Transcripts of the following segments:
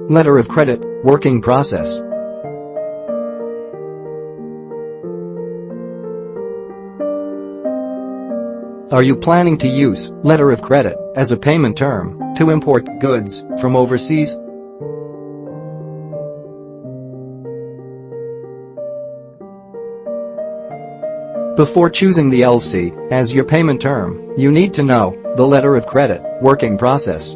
letter of credit working process. Are you planning to use letter of credit as a payment term to import goods from overseas? Before choosing the L.L.C. as your payment term, you need to know the letter of credit working process.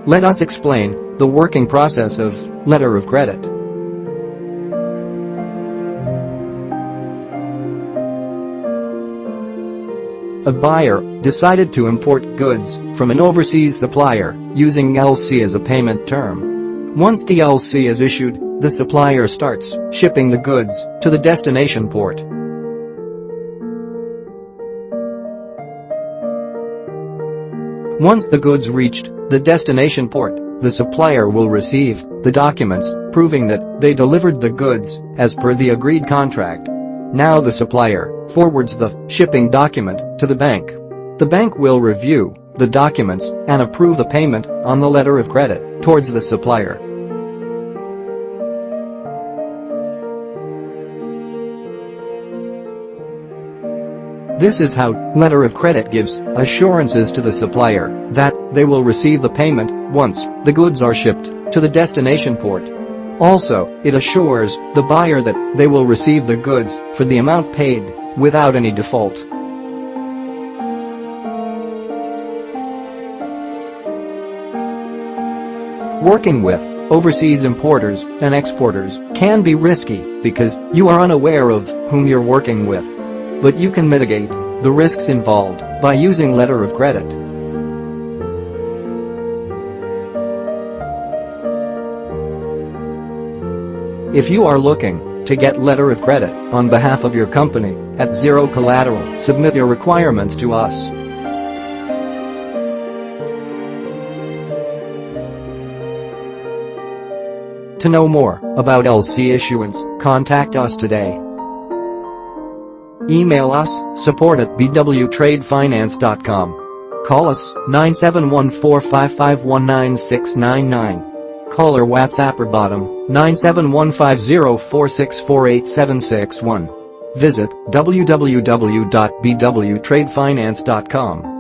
Let us explain the working process of letter of credit. A buyer decided to import goods from an overseas supplier using L.L.C. as a payment term. Once the L.L.C. is issued, the supplier starts shipping the goods to the destination port. Once the goods reached the destination port, the supplier will receive the documents proving that they delivered the goods as per the agreed contract. Now the supplier forwards the shipping document to the bank. The bank will review the documents and approve the payment on the letter of credit towards the supplier. This is how letter of credit gives assurances to the supplier that they will receive the payment once the goods are shipped to the destination port. Also, it assures the buyer that they will receive the goods for the amount paid without any default. Working with overseas importers and exporters can be risky because you are unaware of whom you're working with. But you can mitigate the risks involved by using letter of credit. If you are looking to get letter of credit on behalf of your company at zero collateral, submit your requirements to us. To know more about L.L.C. issuance, contact us today. Email us, support@bwtradefinance.com. Call us, 971-455-19699. Call or WhatsApp or bottom, 9715046487761. Visit www.bwtradefinance.com.